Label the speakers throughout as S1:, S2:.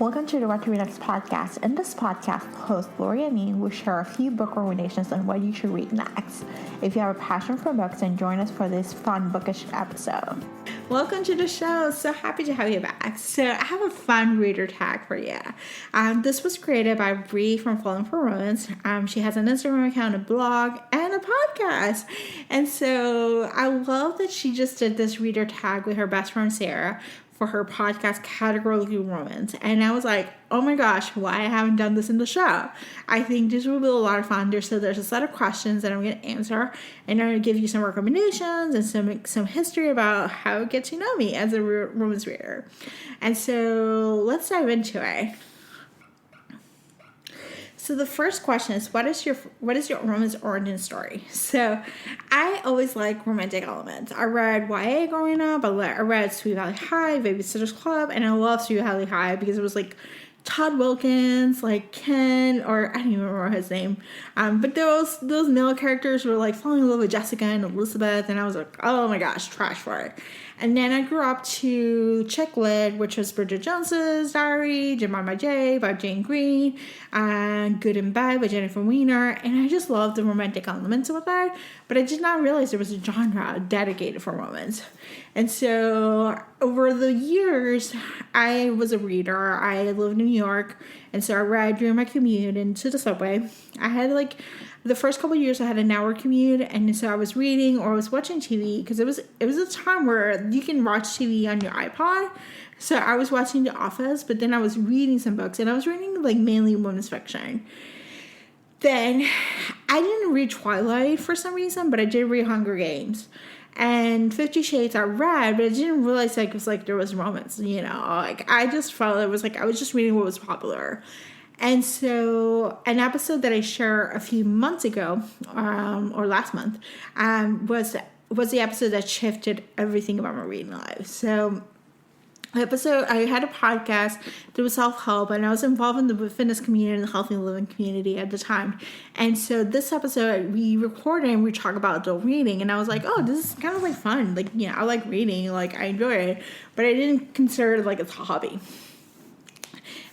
S1: Welcome to the What to Read Next podcast. In this podcast, host Lori and me will share a few book recommendations on what you should read next. If you have a passion for books, then join us for this fun bookish episode. Welcome to the show. So happy to have you back. So I have a fun reader tag for you. This was created by Bree from Falling for Romance. She has an Instagram account, a blog, and a podcast. And so I love that she just did this reader tag with her best friend Sarah for her podcast, Categorically Romance. And I was like, oh my gosh, why I haven't done this in the show? I think this will be a lot of fun. There's a set of questions that I'm going to answer, and I'm going to give you some recommendations and some history about how to get to know me as a romance reader. And so let's dive into it. So the first question is, what is your romance origin story? So I always like romantic elements. I read YA growing up. I read Sweet Valley High, Babysitter's Club, and I love Sweet Valley High because it was like Todd Wilkins, like Ken, or I don't even remember his name. But those male characters were like falling in love with Jessica and Elizabeth, and I was like, oh my gosh, trash for it. And then I grew up to chick lit, which was Bridget Jones's Diary, Jemima J by Jane Green, and Good and Bad by Jennifer Weiner. And I just loved the romantic elements of that, but I did not realize there was a genre dedicated for romance. And so over the years, I was a reader. I lived in New York, and so I read during my commute into the subway. I had the first couple of years I had an hour commute, and so I was reading or I was watching TV because it was a time where you can watch TV on your iPod. So I was watching The Office, but then I was reading some books, and I was reading like mainly women's fiction. Then I didn't read Twilight for some reason, but I did read Hunger Games. And 50 Shades I read, but I didn't realize it was like there was romance, I just felt it was like I was just reading what was popular. And so an episode that I shared a few months ago, or last month, was the episode that shifted everything about my reading life. So episode, I had a podcast that was self-help, and I was involved in the fitness community and the healthy living community at the time. And so this episode, we recorded and we talk about adult reading, and I was like, oh, this is kind of like fun. Like, I like reading, like I enjoy it, but I didn't consider it like a hobby.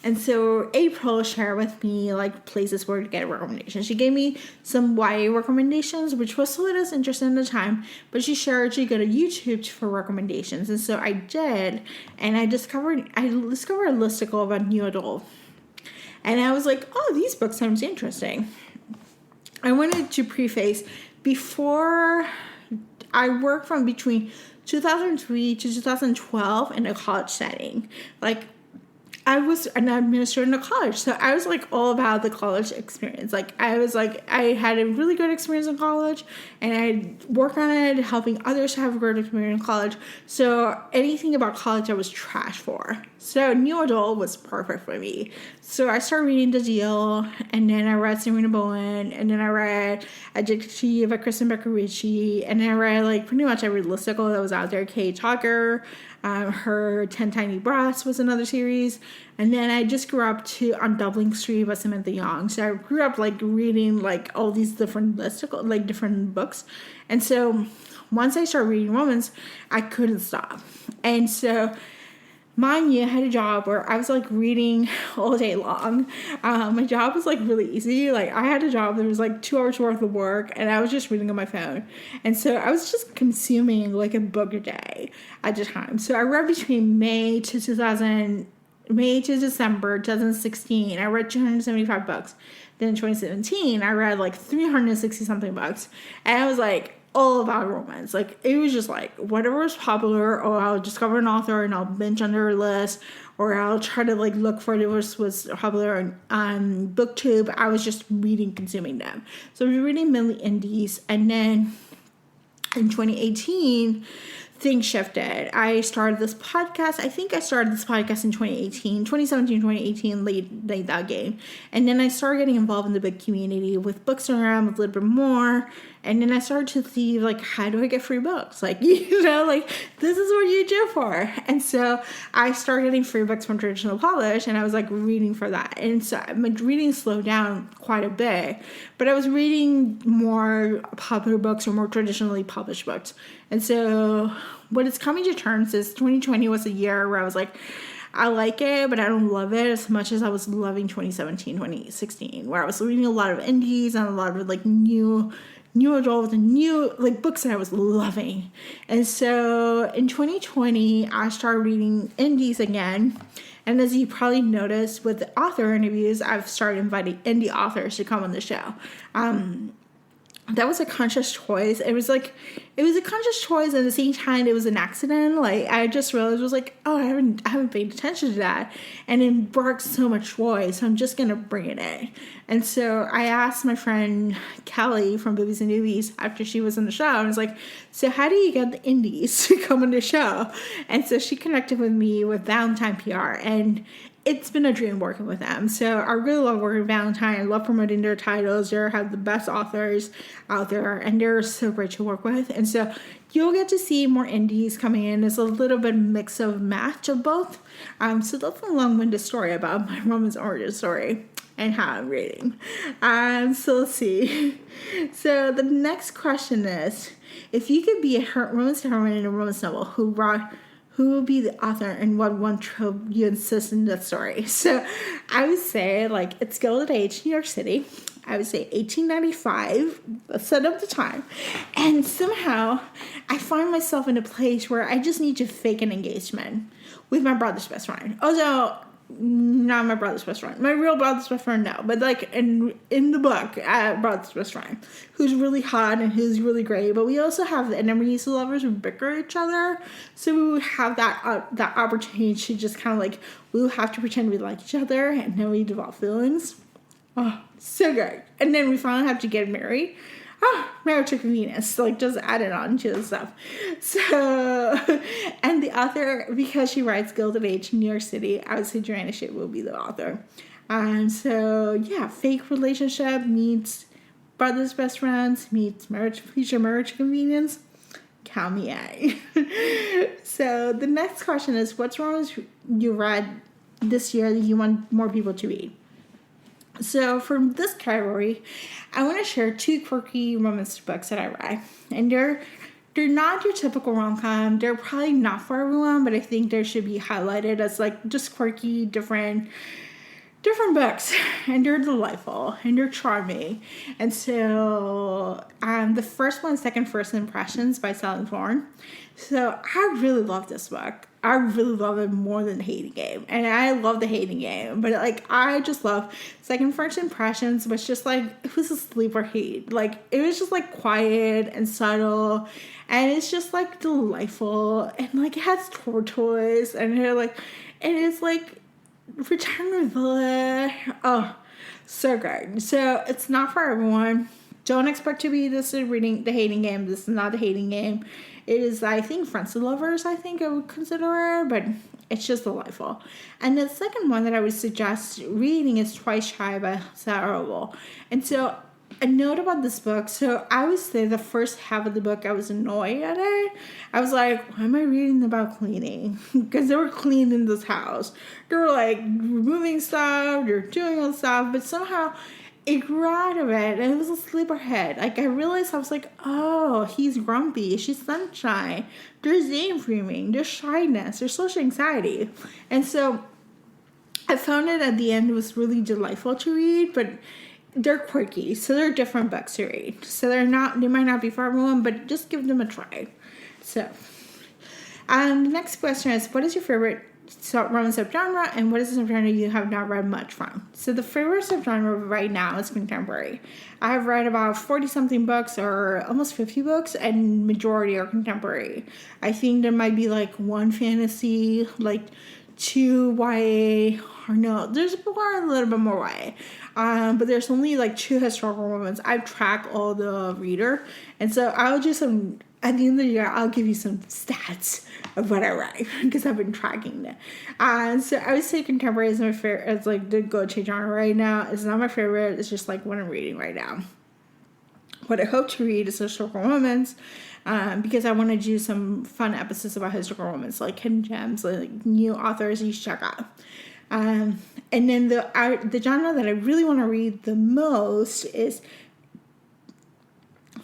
S1: And so April shared with me like places where to get recommendations. She gave me some YA recommendations, which was what I was interested in at the time. But she shared she go to YouTube for recommendations, and so I did. And I discovered a listicle about new adult, and I was like, oh, these books sounds interesting. I wanted to preface before I worked from between 2003 to 2012 in a college setting, like. I was an administrator in a college, so I was like all about the college experience. Like I had a really good experience in college, and I worked on it, helping others have a great experience in college. So anything about college I was trash for. So new adult was perfect for me. So I started reading The Deal, and then I read Serena Bowen, and then I read Addicted to You by Kristen Becker Ritchie, and then I read like pretty much every listicle that was out there. Kay Tucker. Her 10 Tiny Breaths was another series. And then I just grew up on Dublin Street by Samantha Young. So I grew up like reading like all these different different books. And so once I started reading romance, I couldn't stop. And so mind you, I had a job where I was like reading all day long. My job was like really easy. Like I had a job that was like 2 hours worth of work, and I was just reading on my phone. And so I was just consuming like a book a day at the time. So I read between May to December 2016. I read 275 books. Then in 2017, I read like 360 something books. And I was like, all about romance. Like it was just like whatever was popular, or I'll discover an author and I'll binge on their list, or I'll try to like look for what was popular on BookTube. I was just consuming them. So I was reading mainly indies, and then in 2018 things shifted. I started this podcast. I think I started this podcast in 2018, late that game. And then I started getting involved in the book community with Bookstagram, with a little bit more. And then I started to see, like, how do I get free books? Like, like, this is what you do for. And so I started getting free books from traditional publish, and I was, like, reading for that. And so my reading slowed down quite a bit. But I was reading more popular books or more traditionally published books. And so what is coming to terms is 2020 was a year where I was like, I like it, but I don't love it as much as I was loving 2017, 2016, where I was reading a lot of indies and a lot of like new adult and new like books that I was loving. And so in 2020, I started reading indies again. And as you probably noticed with the author interviews, I've started inviting indie authors to come on the show. That was a conscious choice. It was a conscious choice, and at the same time, it was an accident. Like, I just realized, I was like, oh, I haven't paid attention to that. And it brought so much joy, so I'm just going to bring it in. And so I asked my friend Kelly from Boobies and Newbies after she was on the show, and I was like, so how do you get the indies to come on the show? And so she connected with me with Valentine PR, and it's been a dream working with them. So I really love working with Valentine. I love promoting their titles. They have the best authors out there, and they're so great to work with. And so you'll get to see more indies coming in. There's a little bit mix of match of both. So that's a long-winded story about my romance origin story and how I'm reading. So let's see. So the next question is, if you could be a romance heroine in a romance novel, who will be the author and what one trope you insist in the story? So I would say, like, it's Gilded Age, New York City. I would say 1895, set up the time. And somehow I find myself in a place where I just need to fake an engagement with my brother's best friend. Also, not my brother's best friend. My real brother's best friend, no. But like in the book, brother's best friend, who's really hot and who's really great. But we also have the enemies who lovers who bicker at each other. So we would have that opportunity to just kind of like, we would have to pretend we like each other, and then we develop feelings. Oh, so good. And then we finally have to get married. Oh, marriage to convenience, like just add it on to the stuff. So, and the author, because she writes Gilded Age in New York City, I would say Joanna Shea will be the author. So yeah, fake relationship meets brother's best friends meets future marriage to convenience. Count me in. So the next question is, what's wrong you read this year that you want more people to read? So for this category, I want to share 2 quirky romance books that I read. And they're not your typical rom-com. They're probably not for everyone, but I think they should be highlighted as like just quirky, different books. And they're delightful and they're charming. And so the first one is Second First Impressions by Sally Thorne. So I really love this book. I really love it more than The Hating Game. And I love The Hating Game. But like, I just love Second First Impressions, was just like, it was a sleeper hit. Like, it was just like quiet and subtle. And it's just like delightful. And like, it has tortoise. And it's like Return to Villa. Oh, so good. So it's not for everyone. Don't expect to be this reading The Hating Game. This is not The Hating Game. It is, I think, Friends to Lovers, I think I would consider it, but it's just delightful. And the second one that I would suggest reading is Twice Shy by Sarah Orwell. And so a note about this book. So I would say the first half of the book, I was annoyed at it. I was like, why am I reading about cleaning? Because they were cleaning this house. They were like removing stuff, they're doing all stuff, but somehow it grew out of it, and it was a sleeper hit. Like, I realized, I was like, oh, he's grumpy, she's sunshine, there's daydreaming, there's shyness, there's social anxiety. And so I found it at the end, it was really delightful to read, but they're quirky, so they're different books to read. So they might not be for everyone, but just give them a try. So, the next question is, what is your favorite romance subgenre, and what is the subgenre you have not read much from? So the favorite subgenre right now is contemporary. I have read about 40-something books, or almost 50 books, and majority are contemporary. I think there might be like 1 fantasy, like 2 YA, or no, there's a little bit more YA. But there's only like 2 historical romance. I track all the reader, and so I'll do some. At the end of the year, I'll give you some stats of what I write, because I've been tracking that. So I would say contemporary is my favorite. It's like the go-to genre right now. It's not my favorite. It's just like what I'm reading right now. What I hope to read is historical romance, because I want to do some fun episodes about historical romance, like hidden gems, like new authors you should check out. And then the genre that I really want to read the most is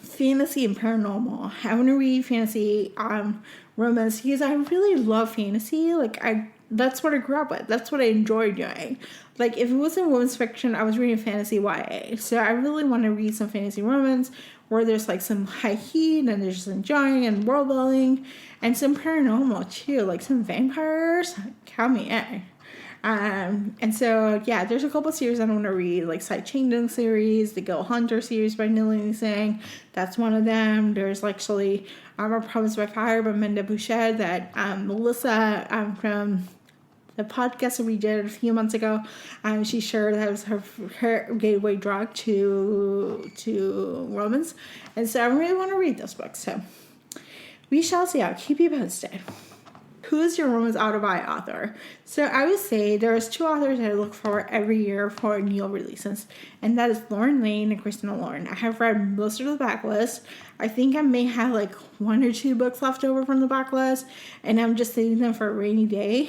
S1: fantasy and paranormal. I want to read fantasy romance because I really love fantasy. Like, I that's what I grew up with. That's what I enjoy doing. Like, if it wasn't women's fiction, I was reading fantasy YA. So I really want to read some fantasy romance where there's like some high heat and there's some enjoying and world building and some paranormal too, like some vampires. Count me in. And so, yeah, there's a couple series I want to read, like Side Changing series, the Gil Hunter series by Nilini Singh. That's one of them. There's actually A Promise by Fire by Minda Boucher that Melissa from the podcast that we did a few months ago, she shared that was her gateway drug to romance. And so I really want to read those books. So we shall see. I'll keep you posted. Who is your romance out-of-eye author? So I would say there's two authors that I look for every year for new releases, and that is Lauren Lane and Christina Lauren. I have read most of the backlist. I think I may have like 1 or 2 books left over from the backlist, and I'm just saving them for a rainy day.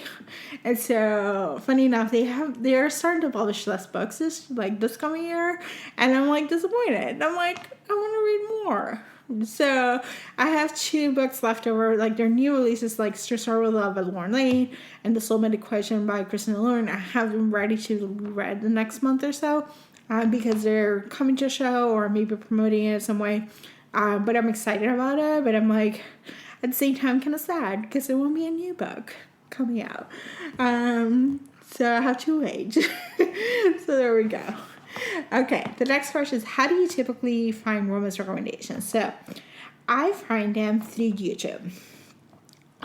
S1: And so, funny enough, they are starting to publish less books this coming year, and I'm like disappointed. I'm like, I want to read more. So I have 2 books left over, like their new releases, like To Start With Love by Lauren Lane and The Soulmate Equation by Christina Lauren. I have them ready to be read the next month or so because they're coming to a show or maybe promoting it some way. But I'm excited about it. But I'm like, at the same time, kind of sad because there won't be a new book coming out. So I have to wait. So there we go. Okay, the next question is, how do you typically find romance recommendations? So, I find them through YouTube.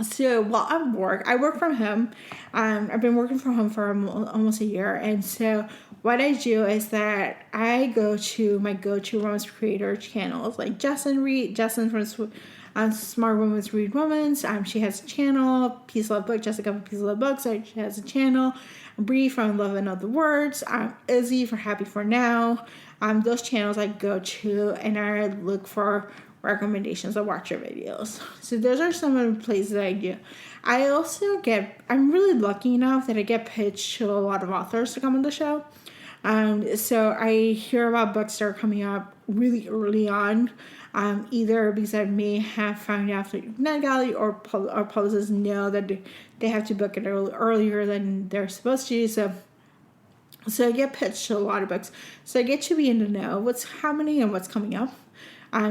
S1: So, while I work from home. I've been working from home for almost a year. And so, what I do is that I go to my go-to romance creator channels, like Jessin from Smart Women's Read Romance. She has a channel. Peace Love Book. Jessica from Peace Love Books. She has a channel. Bree from Love and Other Words. Izzy for Happy For Now. Those channels I go to and I look for recommendations or watch your videos. So those are some of the places that I do. I'm really lucky enough that I get pitched to a lot of authors to come on the show. So I hear about books that are coming up really early on, either because I may have found out through NetGalley or publicists know that they have to book it earlier than they're supposed to. So I get pitched to a lot of books. So I get to be in the know what's happening and what's coming up.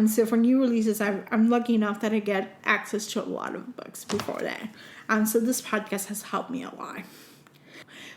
S1: So for new releases, I'm lucky enough that I get access to a lot of books before that. So this podcast has helped me a lot.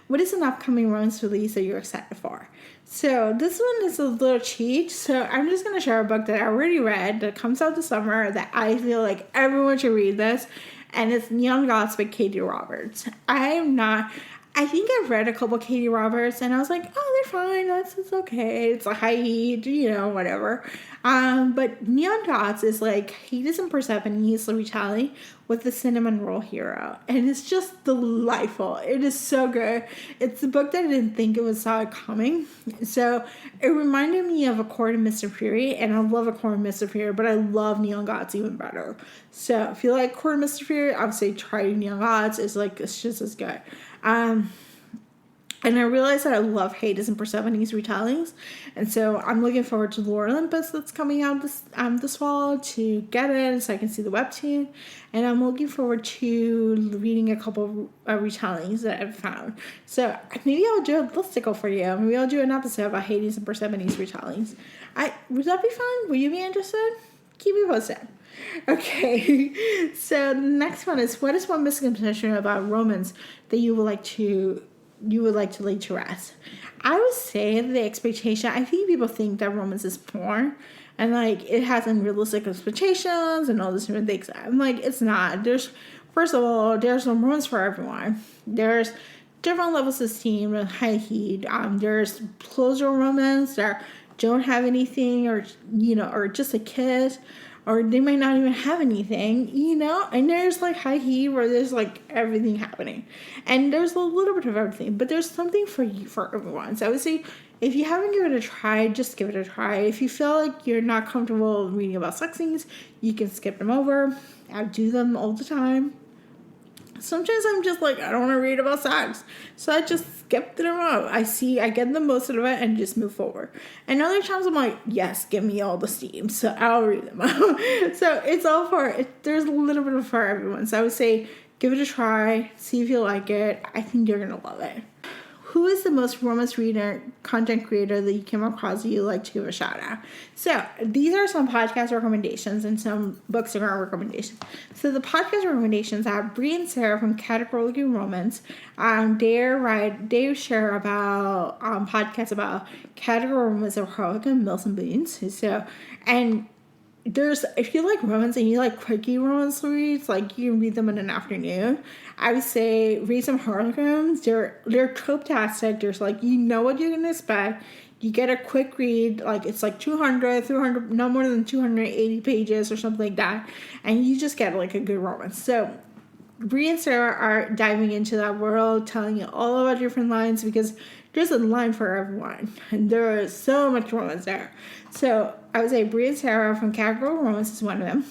S1: What is an upcoming romance release that you're excited for? So this one is a little cheat. So I'm just going to share a book that I already read that comes out this summer that I feel like everyone should read this. And it's Neon Gods by Katie Roberts. I think I've read a couple Katie Roberts and I was like, oh, they're fine. It's okay. It's a high heat, whatever. But Neon Gods is like Hades and Persephone's retelling with the cinnamon roll hero. And it's just delightful. It is so good. It's a book that I didn't think it saw it coming. So it reminded me of A Court in Mr. Fury. And I love A Court in Mr. Fury, but I love Neon Gods even better. So if you like Court in Mr. Fury, I would say try Neon Gods. It's just as good. And I realized that I love Hades and Persephone's retellings. And so I'm looking forward to Lore Olympus that's coming out this fall to get it so I can see the webtoon. And I'm looking forward to reading a couple retellings that I've found. So maybe I'll do a listicle for you. Maybe I'll do an episode about Hades and Persephone's retellings. Would that be fun? Would you be interested? Keep me posted. Okay, so the next one is, what is one misconception about romance that you would like to lay to rest? I would say the expectation, I think people think that romance is porn and like it has unrealistic expectations and all these different things. I'm like, it's not. First of all, there's no romance for everyone. There's different levels of esteem and high heat. There's closer romance that don't have anything or just a kiss. Or they might not even have anything, and there's like high heat where there's like everything happening. And there's a little bit of everything, but there's something for everyone. So I would say if you haven't given it a try, just give it a try. If you feel like you're not comfortable reading about sex scenes, you can skip them over. I do them all the time. Sometimes I'm just like, I don't want to read about sex. So I just skip them out. I get the most out of it and just move forward. And other times I'm like, yes, give me all the steam. So I'll read them out. So it's all there's a little bit for everyone. So I would say Give it a try. See if you like it. I think you're going to love it. Who is the most romance reader, content creator that you came across that you like to give a shout out? So these are some podcast recommendations and some books and recommendations. So the podcast recommendations are Bree and Sarah from Categorically Romance. They share about podcasts about category romance of Harlequin and Mills and Boons. So, and if you like romance and you like quickie romance reads, like you can read them in an afternoon, I would say read some Harlequins. They're trope-tastic. There's like, you know what you're going to expect. You get a quick read, like it's like 200, 300, no more than 280 pages or something like that. And you just get like a good romance. So Bree and Sarah are diving into that world, telling you all about different lines because there's a line for everyone. And there is so much romance there. So I would say Bree and Sarah from Category Romance is one of them.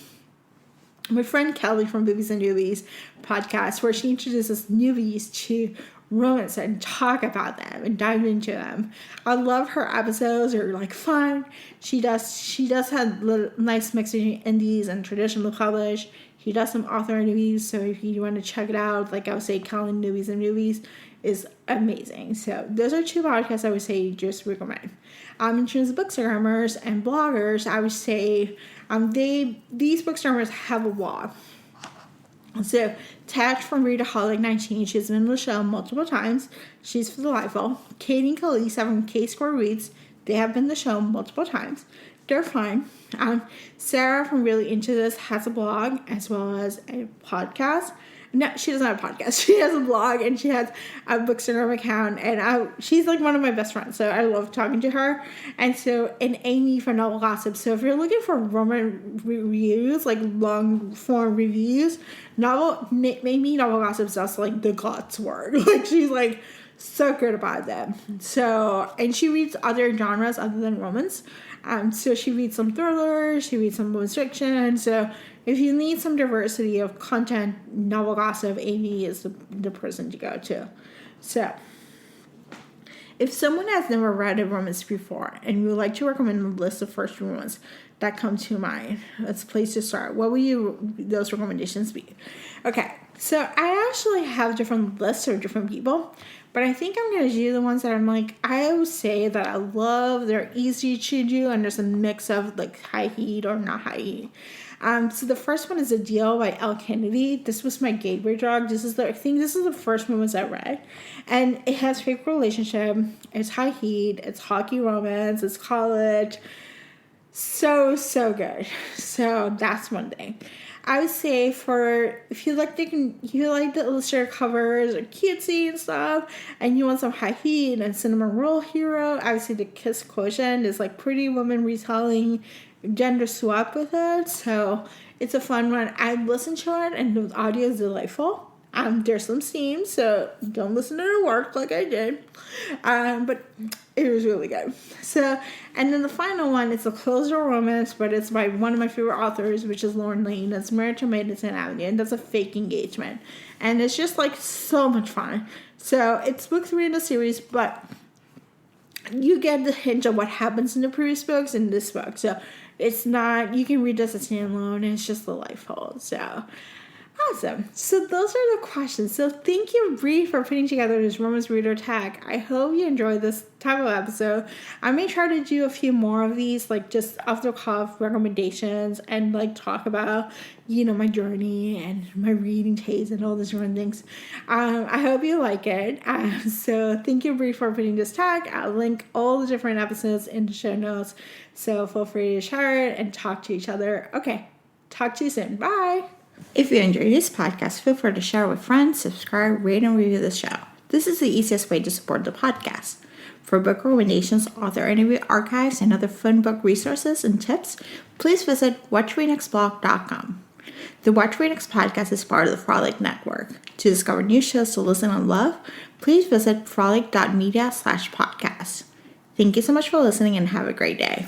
S1: My friend Kelly from Boobies and Newbies podcast, where she introduces newbies to romance and talk about them and dive into them. I love her episodes. They're like fun. She does have a nice mix between indies and traditionally published. He does some author interviews, so if you want to check it out, like I would say, Kelly Newbies and Newbies is amazing. So those are two podcasts I would say just recommend. In terms of bookstagrammers and bloggers, I would say these bookstagrammers have a blog. So Tash from Readaholic19, she's been on the show multiple times. She's delightful. Katie and Khaleesa from K-Score Reads, they have been on the show multiple times. They're fun. Sarah from Really Into This has a blog as well as a podcast. No, she doesn't have a podcast. She has a blog and she has a Bookstagram account. And she's like one of my best friends. So I love talking to her. And Amy from Novel Gossip. So if you're looking for romance reviews, like long form reviews, maybe Novel Gossip's just like the God's word. Like she's like so good about them. So, and she reads other genres other than romance. So she reads some thrillers, she reads some women's fiction. So if you need some diversity of content, Novel Gossip, Amy is the person to go to. So if someone has never read a romance before and you would like to recommend a list of first romance that come to mind, that's a place to start. What will those recommendations be? Okay, so I actually have different lists of different people. But I think I'm going to do the ones that I'm like, I would say that I love, they're easy to do, and there's a mix of like high heat or not high heat. So the first one is A Deal by Elle Kennedy. This was my gateway drug. I think this is the first romance I read. And it has fake relationship, it's high heat, it's hockey romance, it's college. So good. So that's one thing. I would say if you like the illustrated covers or cutesy and stuff, and you want some high heat and cinnamon roll hero, I would say The Kiss Quotient is like Pretty Woman retelling, gender swap with it. So it's a fun one. I listened to it and the audio is delightful. There's some scenes, so don't listen to it at work like I did. But it was really good. So, and then the final one, it's a closed door romance, but it's by one of my favorite authors, which is Lauren Lane. It's Married to Madison Avenue, and that's a fake engagement. And it's just like so much fun. So it's book 3 in the series, but you get the hint of what happens in the previous books in this book. So it's not, you can read this as standalone, and it's just delightful. So awesome. So those are the questions. So thank you, Bree, for putting together this romance reader tag. I hope you enjoyed this type of episode. I may try to do a few more of these, like just off the cuff recommendations and like talk about, my journey and my reading taste and all these different things. I hope you like it. So thank you, Bree, for putting this tag. I'll link all the different episodes in the show notes. So feel free to share it and talk to each other. Okay. Talk to you soon. Bye. If you enjoyed this podcast, feel free to share with friends, subscribe, rate, and review the show. This is the easiest way to support the podcast. For book recommendations, author interview archives, and other fun book resources and tips, please visit WhatchReNextBlog.com. The Watch Read Next podcast is part of the Frolic Network. To discover new shows to listen and love, please visit frolic.media/podcast. Thank you so much for listening and have a great day.